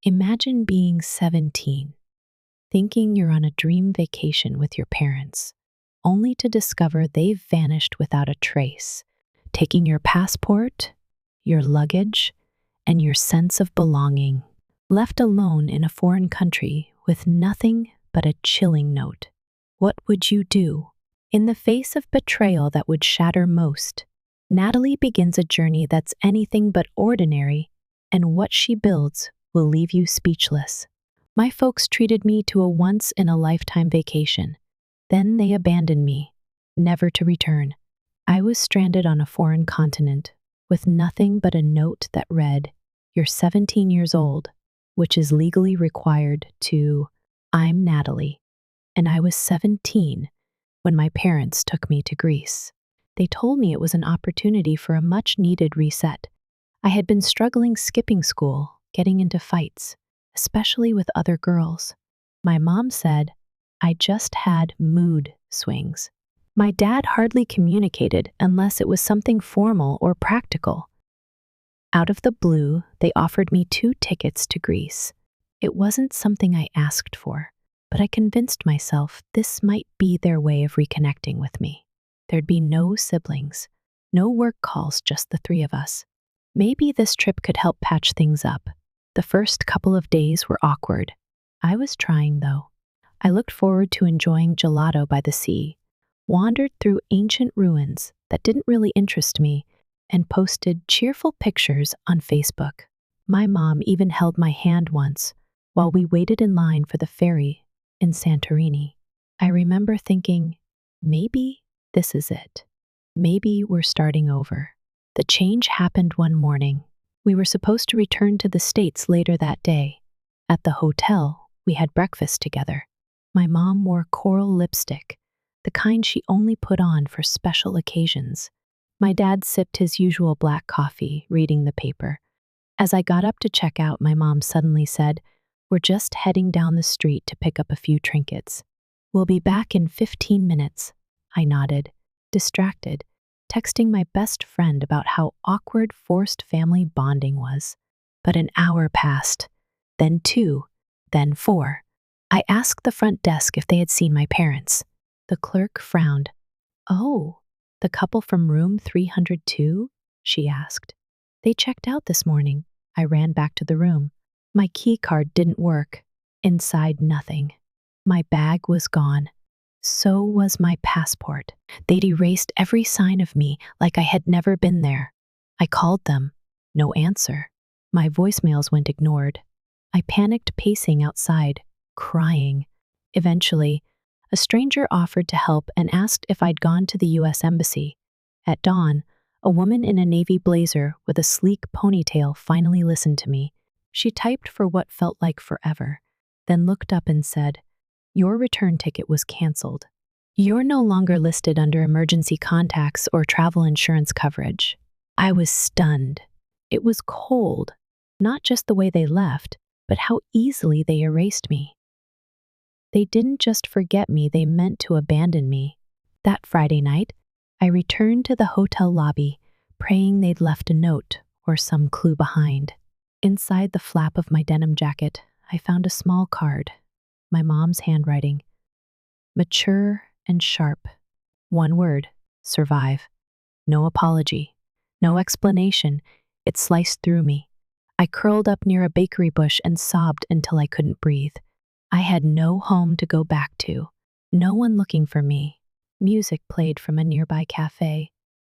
Imagine being 17, thinking you're on a dream vacation with your parents, only to discover they've vanished without a trace, taking your passport, your luggage, and your sense of belonging. Left alone in a foreign country with nothing but a chilling note. What would you do? In the face of betrayal that would shatter most, Natalie begins a journey that's anything but ordinary, and what she builds will leave you speechless. My folks treated me to a once-in-a-lifetime vacation. Then they abandoned me, never to return. I was stranded on a foreign continent, with nothing but a note that read, "You're 17 years old," which is legally required to, "I'm Natalie." And I was 17 when my parents took me to Greece. They told me it was an opportunity for a much-needed reset. I had been struggling skipping school, getting into fights, especially with other girls. My mom said I just had mood swings. My dad hardly communicated unless it was something formal or practical. Out of the blue, they offered me 2 tickets to Greece. It wasn't something I asked for, but I convinced myself this might be their way of reconnecting with me. There'd be no siblings, no work calls, just the 3 of us. Maybe this trip could help patch things up. The first couple of days were awkward. I was trying, though. I looked forward to enjoying gelato by the sea, wandered through ancient ruins that didn't really interest me, and posted cheerful pictures on Facebook. My mom even held my hand once while we waited in line for the ferry in Santorini. I remember thinking, maybe this is it. Maybe we're starting over. The change happened one morning. We were supposed to return to the States later that day. At the hotel, we had breakfast together. My mom wore coral lipstick, the kind she only put on for special occasions. My dad sipped his usual black coffee, reading the paper. As I got up to check out, my mom suddenly said, "We're just heading down the street to pick up a few trinkets. We'll be back in 15 minutes. I nodded, distracted, texting my best friend about how awkward forced family bonding was. But an hour passed, then 2, then 4. I asked the front desk if they had seen my parents. The clerk frowned. "Oh, the couple from room 302? She asked. "They checked out this morning." I ran back to the room. My key card didn't work. Inside, nothing. My bag was gone. So was my passport. They'd erased every sign of me like I had never been there. I called them. No answer. My voicemails went ignored. I panicked, pacing outside, crying. Eventually, a stranger offered to help and asked if I'd gone to the U.S. Embassy. At dawn, a woman in a navy blazer with a sleek ponytail finally listened to me. She typed for what felt like forever, then looked up and said, "Your return ticket was canceled. You're no longer listed under emergency contacts or travel insurance coverage." I was stunned. It was cold, not just the way they left, but how easily they erased me. They didn't just forget me, they meant to abandon me. That Friday night, I returned to the hotel lobby, praying they'd left a note or some clue behind. Inside the flap of my denim jacket, I found a small card, my mom's handwriting. Mature and sharp. One word, survive. No apology, no explanation. It sliced through me. I curled up near a bakery bush and sobbed until I couldn't breathe. I had no home to go back to, no one looking for me. Music played from a nearby cafe.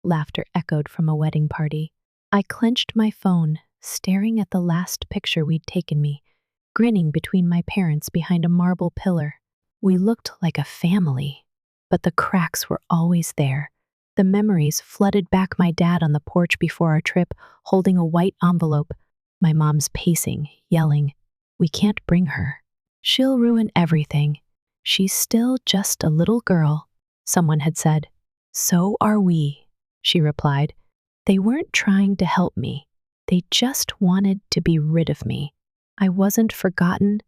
Laughter echoed from a wedding party. I clenched my phone, staring at the last picture we'd taken me, grinning between my parents behind a marble pillar. We looked like a family, but the cracks were always there. The memories flooded back. My dad on the porch before our trip, holding a white envelope. My mom's pacing, yelling, "We can't bring her. She'll ruin everything. She's still just a little girl," someone had said. "So are we," she replied. They weren't trying to help me. They just wanted to be rid of me. I wasn't forgotten.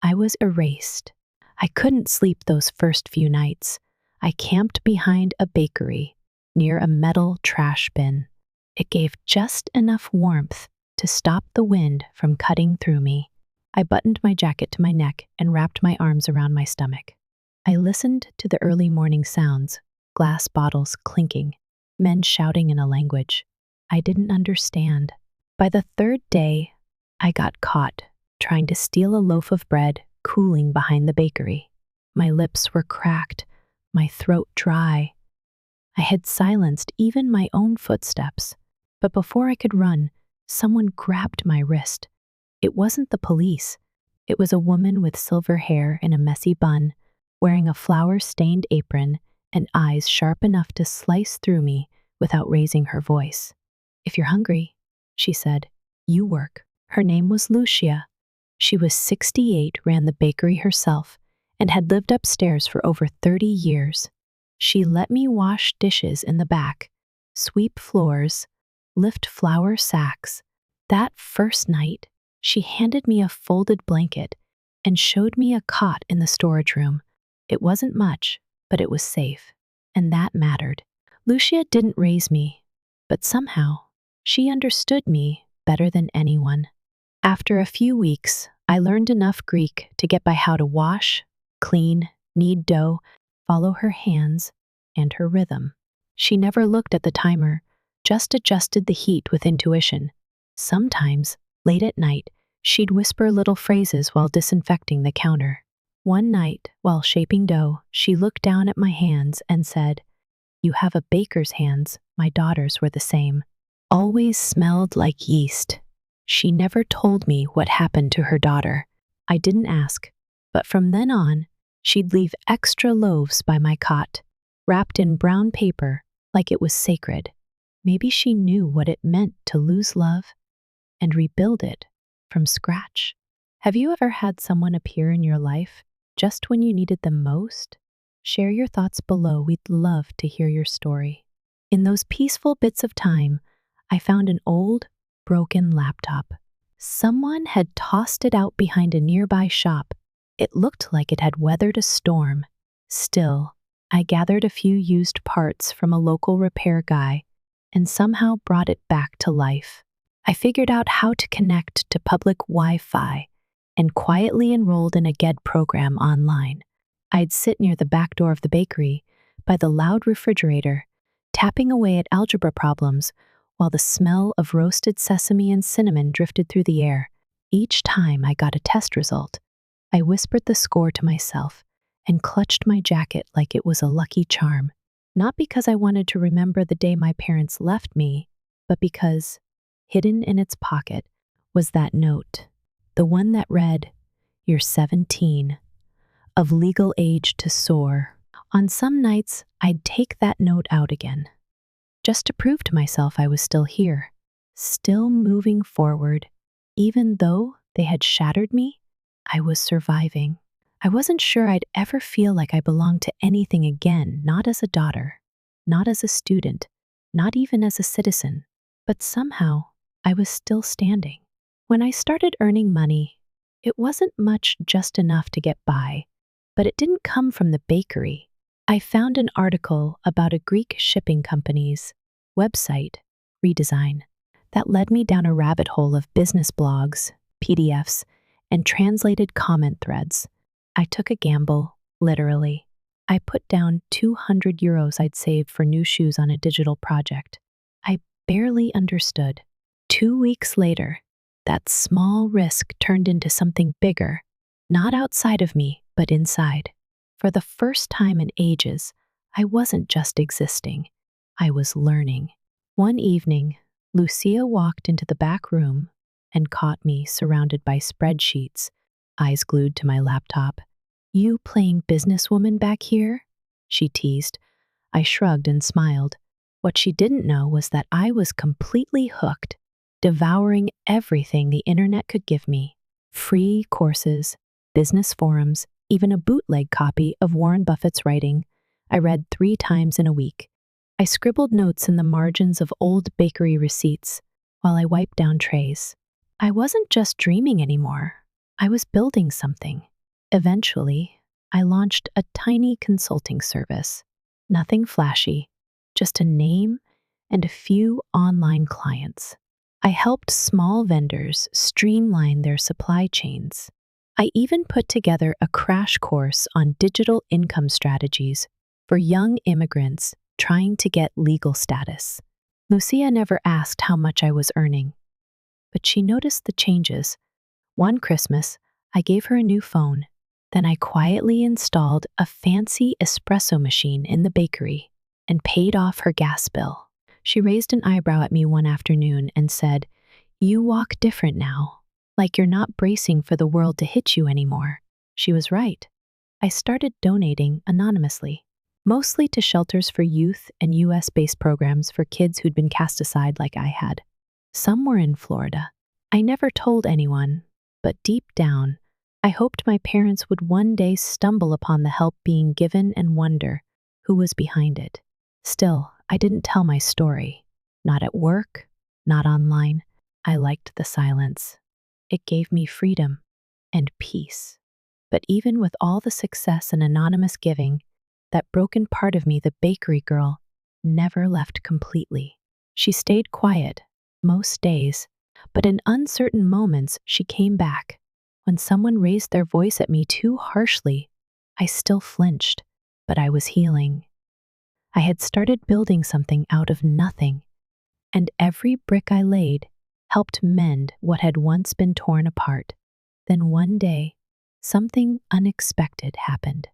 I was erased. I couldn't sleep those first few nights. I camped behind a bakery, near a metal trash bin. It gave just enough warmth to stop the wind from cutting through me. I buttoned my jacket to my neck and wrapped my arms around my stomach. I listened to the early morning sounds, glass bottles clinking, men shouting in a language I didn't understand. By the third day, I got caught trying to steal a loaf of bread cooling behind the bakery. My lips were cracked, my throat dry. I had silenced even my own footsteps, but before I could run, someone grabbed my wrist. It wasn't the police. It was a woman with silver hair in a messy bun, wearing a flour-stained apron and eyes sharp enough to slice through me without raising her voice. "If you're hungry," she said, "you work." Her name was Lucia. She was 68, ran the bakery herself, and had lived upstairs for over 30 years. She let me wash dishes in the back, sweep floors, lift flour sacks. That first night, she handed me a folded blanket and showed me a cot in the storage room. It wasn't much, but it was safe, and that mattered. Lucia didn't raise me, but somehow, she understood me better than anyone. After a few weeks, I learned enough Greek to get by how to wash, clean, knead dough, follow her hands, and her rhythm. She never looked at the timer, just adjusted the heat with intuition. Sometimes, late at night, she'd whisper little phrases while disinfecting the counter. One night, while shaping dough, she looked down at my hands and said, "You have a baker's hands. My daughters were the same. Always smelled like yeast." She never told me what happened to her daughter. I didn't ask, but from then on, she'd leave extra loaves by my cot, wrapped in brown paper like it was sacred. Maybe she knew what it meant to lose love and rebuild it from scratch. Have you ever had someone appear in your life just when you needed them most? Share your thoughts below. We'd love to hear your story. In those peaceful bits of time, I found an old, broken laptop. Someone had tossed it out behind a nearby shop. It looked like it had weathered a storm. Still, I gathered a few used parts from a local repair guy and somehow brought it back to life. I figured out how to connect to public Wi-Fi and quietly enrolled in a GED program online. I'd sit near the back door of the bakery by the loud refrigerator, tapping away at algebra problems while the smell of roasted sesame and cinnamon drifted through the air. Each time I got a test result, I whispered the score to myself and clutched my jacket like it was a lucky charm. Not because I wanted to remember the day my parents left me, but because, hidden in its pocket, was that note. The one that read, "You're 17, of legal age to soar." On some nights, I'd take that note out again, just to prove to myself I was still here, still moving forward. Even though they had shattered me, I was surviving. I wasn't sure I'd ever feel like I belonged to anything again, not as a daughter, not as a student, not even as a citizen. But somehow, I was still standing. When I started earning money, it wasn't much, just enough to get by, but it didn't come from the bakery. I found an article about a Greek shipping company's website redesign that led me down a rabbit hole of business blogs, PDFs, and translated comment threads. I took a gamble, literally. I put down 200 euros I'd saved for new shoes on a digital project. I barely understood. 2 weeks later, that small risk turned into something bigger, not outside of me, but inside. For the first time in ages, I wasn't just existing, I was learning. One evening, Lucia walked into the back room and caught me surrounded by spreadsheets, eyes glued to my laptop. "You playing businesswoman back here?" she teased. I shrugged and smiled. What she didn't know was that I was completely hooked, devouring everything the internet could give me. Free courses, business forums, even a bootleg copy of Warren Buffett's writing I read 3 times in a week. I scribbled notes in the margins of old bakery receipts while I wiped down trays. I wasn't just dreaming anymore. I was building something. Eventually, I launched a tiny consulting service. Nothing flashy, just a name and a few online clients. I helped small vendors streamline their supply chains. I even put together a crash course on digital income strategies for young immigrants trying to get legal status. Lucia never asked how much I was earning, but she noticed the changes. One Christmas, I gave her a new phone. Then I quietly installed a fancy espresso machine in the bakery and paid off her gas bill. She raised an eyebrow at me one afternoon and said, "You walk different now, like you're not bracing for the world to hit you anymore." She was right. I started donating anonymously, mostly to shelters for youth and US-based programs for kids who'd been cast aside like I had. Some were in Florida. I never told anyone, but deep down, I hoped my parents would one day stumble upon the help being given and wonder who was behind it. Still, I didn't tell my story. Not at work, not online. I liked the silence. It gave me freedom and peace. But even with all the success and anonymous giving, that broken part of me, the bakery girl, never left completely. She stayed quiet most days, but in uncertain moments she came back. When someone raised their voice at me too harshly, I still flinched, but I was healing. I had started building something out of nothing, and every brick I laid helped mend what had once been torn apart. Then one day, something unexpected happened.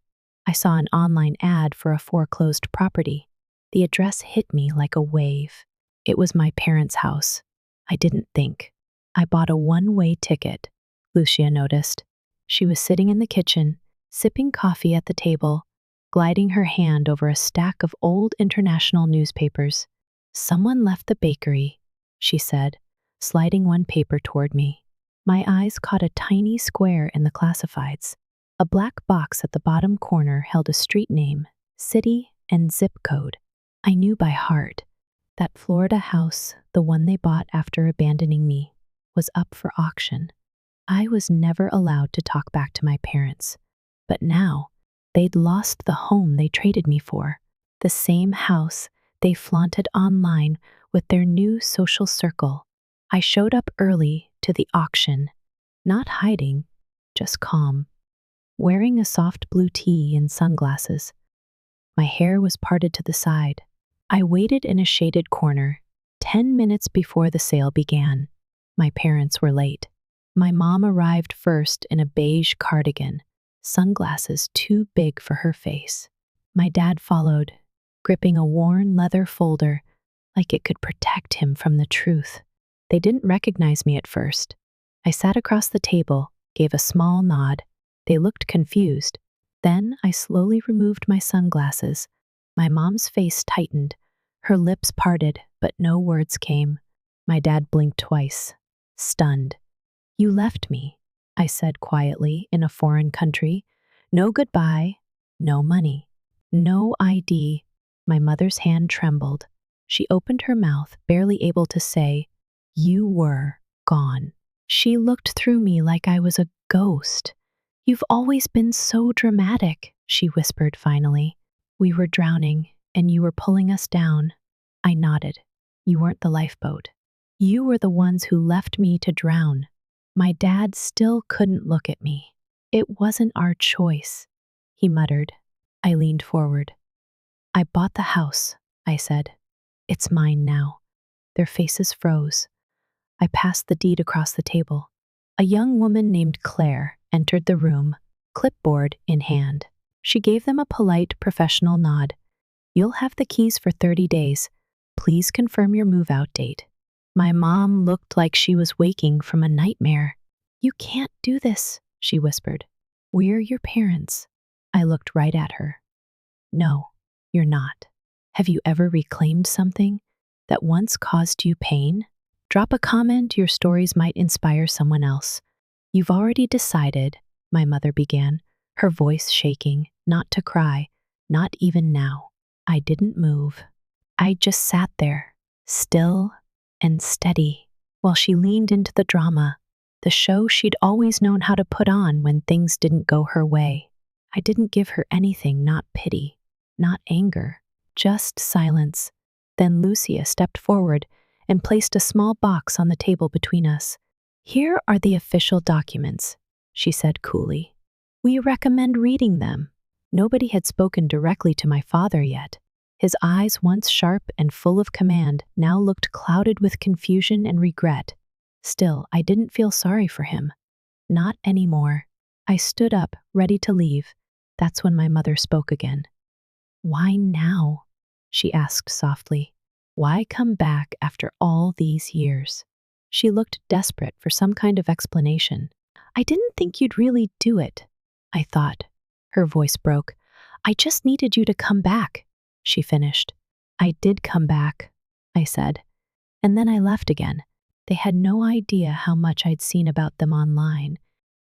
I saw an online ad for a foreclosed property. The address hit me like a wave. It was my parents' house. I didn't think. I bought a one-way ticket. Lucia noticed. She was sitting in the kitchen, sipping coffee at the table, gliding her hand over a stack of old international newspapers. "Someone left the bakery," she said, sliding one paper toward me. My eyes caught a tiny square in the classifieds. A black box at the bottom corner held a street name, city, and zip code. I knew by heart that Florida house, the one they bought after abandoning me, was up for auction. I was never allowed to talk back to my parents, but now they'd lost the home they traded me for, the same house they flaunted online with their new social circle. I showed up early to the auction, not hiding, just calm, wearing a soft blue tee and sunglasses. My hair was parted to the side. I waited in a shaded corner, 10 minutes before the sale began. My parents were late. My mom arrived first in a beige cardigan, sunglasses too big for her face. My dad followed, gripping a worn leather folder like it could protect him from the truth. They didn't recognize me at first. I sat across the table, gave a small nod. They looked confused. Then I slowly removed my sunglasses. My mom's face tightened, her lips parted, but no words came. My dad blinked twice, stunned. "You left me," I said quietly, in a foreign country. "No goodbye, no money, no ID." My mother's hand trembled. She opened her mouth, barely able to say, "You were gone." She looked through me like I was a ghost. "You've always been so dramatic," she whispered finally. "We were drowning, and you were pulling us down." I nodded. "You weren't the lifeboat. You were the ones who left me to drown." My dad still couldn't look at me. "It wasn't our choice," he muttered. I leaned forward. "I bought the house," I said. "It's mine now." Their faces froze. I passed the deed across the table. A young woman named Claire entered the room, clipboard in hand. She gave them a polite, professional nod. "You'll have the keys for 30 days. Please confirm your move-out date." My mom looked like she was waking from a nightmare. "You can't do this," she whispered. "We're your parents." I looked right at her. "No, you're not. Have you ever reclaimed something that once caused you pain? Drop a comment, your stories might inspire someone else." "You've already decided," my mother began, her voice shaking, "not to cry, not even now." I didn't move. I just sat there, still and steady, while she leaned into the drama, the show she'd always known how to put on when things didn't go her way. I didn't give her anything, not pity, not anger, just silence. Then Lucia stepped forward and placed a small box on the table between us. "Here are the official documents," she said coolly. "We recommend reading them." Nobody had spoken directly to my father yet. His eyes, once sharp and full of command, now looked clouded with confusion and regret. Still, I didn't feel sorry for him. Not anymore. I stood up, ready to leave. That's when my mother spoke again. "Why now?" she asked softly. "Why come back after all these years?" She looked desperate for some kind of explanation. "I didn't think you'd really do it," I thought. Her voice broke. "I just needed you to come back," she finished. "I did come back," I said. And then I left again. They had no idea how much I'd seen about them online,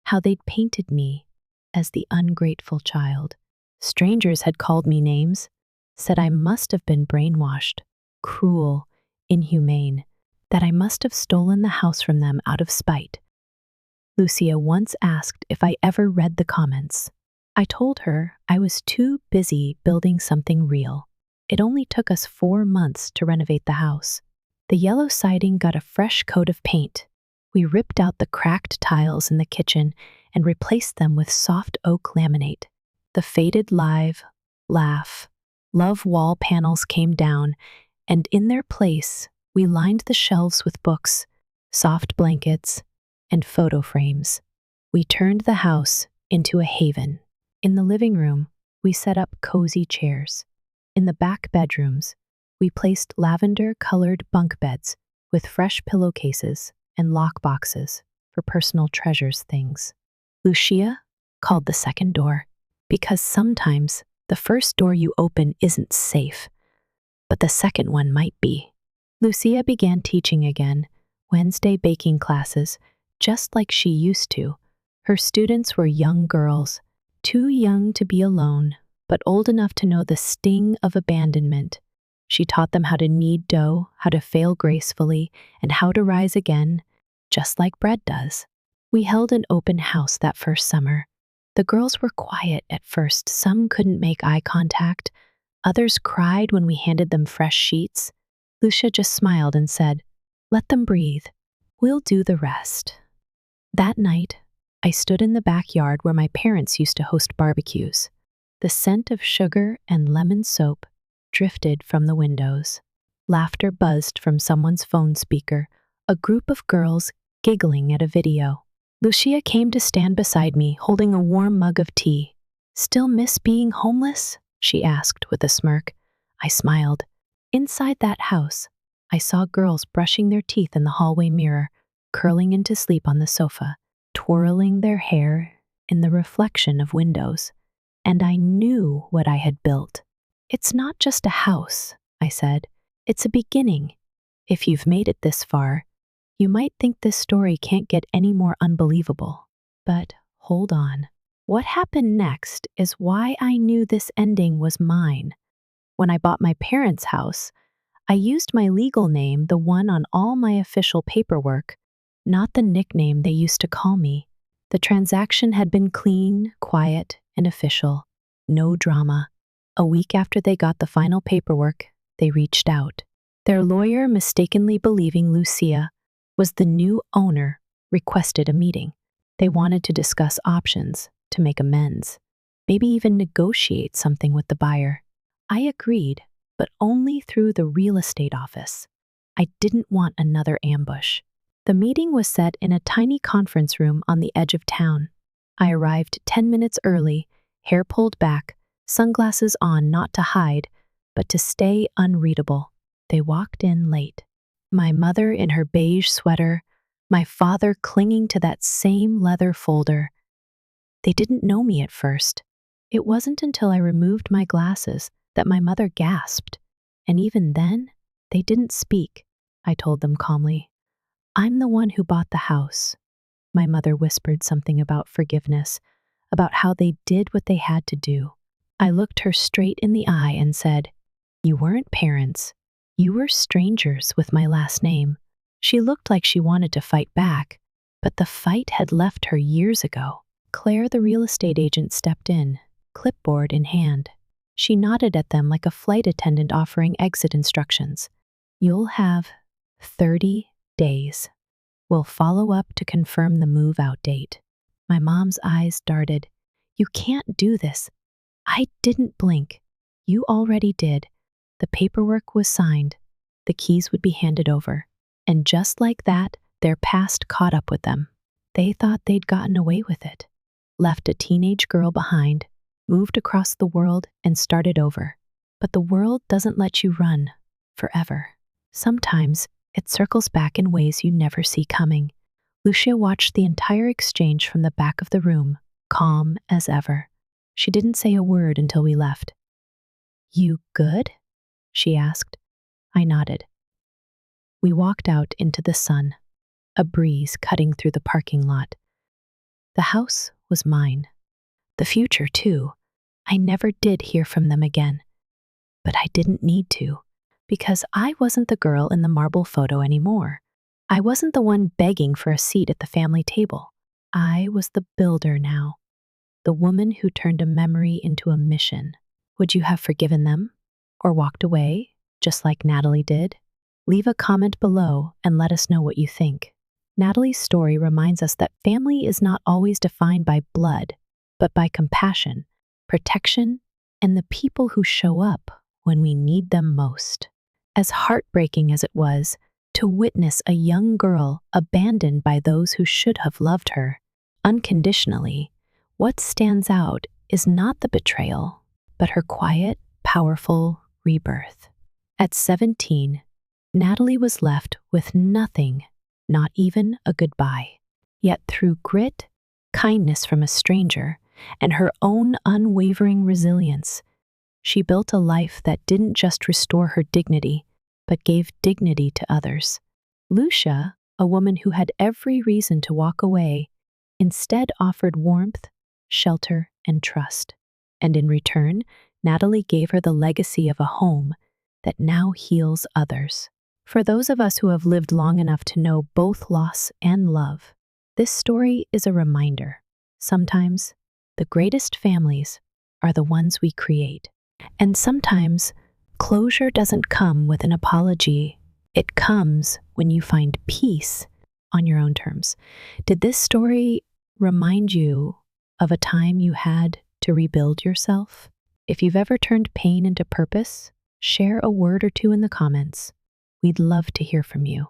how they'd painted me as the ungrateful child. Strangers had called me names, said I must have been brainwashed, cruel, inhumane, that I must have stolen the house from them out of spite. Lucia once asked if I ever read the comments. I told her I was too busy building something real. It only took us 4 months to renovate the house. The yellow siding got a fresh coat of paint. We ripped out the cracked tiles in the kitchen and replaced them with soft oak laminate. The faded love wall panels came down, and in their place, we lined the shelves with books, soft blankets, and photo frames. We turned the house into a haven. In the living room, we set up cozy chairs. In the back bedrooms, we placed lavender-colored bunk beds with fresh pillowcases and lock boxes for personal treasures things. Lucia called the second door, because sometimes the first door you open isn't safe, but the second one might be. Lucia began teaching again, Wednesday baking classes, just like she used to. Her students were young girls, too young to be alone, but old enough to know the sting of abandonment. She taught them how to knead dough, how to fail gracefully, and how to rise again, just like bread does. We held an open house that first summer. The girls were quiet at first. Some couldn't make eye contact. Others cried when we handed them fresh sheets. Lucia just smiled and said, "Let them breathe. We'll do the rest." That night, I stood in the backyard where my parents used to host barbecues. The scent of sugar and lemon soap drifted from the windows. Laughter buzzed from someone's phone speaker, a group of girls giggling at a video. Lucia came to stand beside me, holding a warm mug of tea. "Still miss being homeless?" she asked with a smirk. I smiled. Inside that house, I saw girls brushing their teeth in the hallway mirror, curling into sleep on the sofa, twirling their hair in the reflection of windows. And I knew what I had built. "It's not just a house," I said. "It's a beginning. If you've made it this far, you might think this story can't get any more unbelievable. But hold on. What happened next is why I knew this ending was mine. When I bought my parents' house, I used my legal name, the one on all my official paperwork, not the nickname they used to call me. The transaction had been clean, quiet, and official. No drama. A week after they got the final paperwork, they reached out. Their lawyer, mistakenly believing Lucia was the new owner, requested a meeting. They wanted to discuss options, to make amends, maybe even negotiate something with the buyer. I agreed, but only through the real estate office. I didn't want another ambush. The meeting was set in a tiny conference room on the edge of town. I arrived 10 minutes early, hair pulled back, sunglasses on not to hide, but to stay unreadable. They walked in late. My mother in her beige sweater, my father clinging to that same leather folder. They didn't know me at first. It wasn't until I removed my glasses that my mother gasped. And even then, they didn't speak. I told them calmly, "I'm the one who bought the house." My mother whispered something about forgiveness, about how they did what they had to do. I looked her straight in the eye and said, "You weren't parents. You were strangers with my last name." She looked like she wanted to fight back, but the fight had left her years ago. Claire, the real estate agent, stepped in, clipboard in hand. She nodded at them like a flight attendant offering exit instructions. "You'll have 30 days. We'll follow up to confirm the move out date. My mom's eyes darted. You can't do this. I didn't blink. You already did. The paperwork was signed. The keys would be handed over. And just like that, their past caught up with them. They thought they'd gotten away with it. Left a teenage girl behind, moved across the world, and started over. But the world doesn't let you run forever. Sometimes it circles back in ways you never see coming. Lucia watched the entire exchange from the back of the room, calm as ever. She didn't say a word until we left. You good? She asked. I nodded. We walked out into the sun, a breeze cutting through the parking lot. The house was mine. The future, too. I never did hear from them again. But I didn't need to, because I wasn't the girl in the marble photo anymore. I wasn't the one begging for a seat at the family table. I was the builder now, the woman who turned a memory into a mission. Would you have forgiven them? Or walked away, just like Natalie did? Leave a comment below and let us know what you think. Natalie's story reminds us that family is not always defined by blood, but by compassion, protection, and the people who show up when we need them most. As heartbreaking as it was to witness a young girl abandoned by those who should have loved her unconditionally, what stands out is not the betrayal, but her quiet, powerful rebirth. At 17, Natalie was left with nothing, not even a goodbye. Yet through grit, kindness from a stranger, and her own unwavering resilience, she built a life that didn't just restore her dignity, but gave dignity to others. Lucia, a woman who had every reason to walk away, instead offered warmth, shelter, and trust. And in return, Natalie gave her the legacy of a home that now heals others. For those of us who have lived long enough to know both loss and love, this story is a reminder. Sometimes, the greatest families are the ones we create. And sometimes, closure doesn't come with an apology. It comes when you find peace on your own terms. Did this story remind you of a time you had to rebuild yourself? If you've ever turned pain into purpose, share a word or two in the comments. We'd love to hear from you.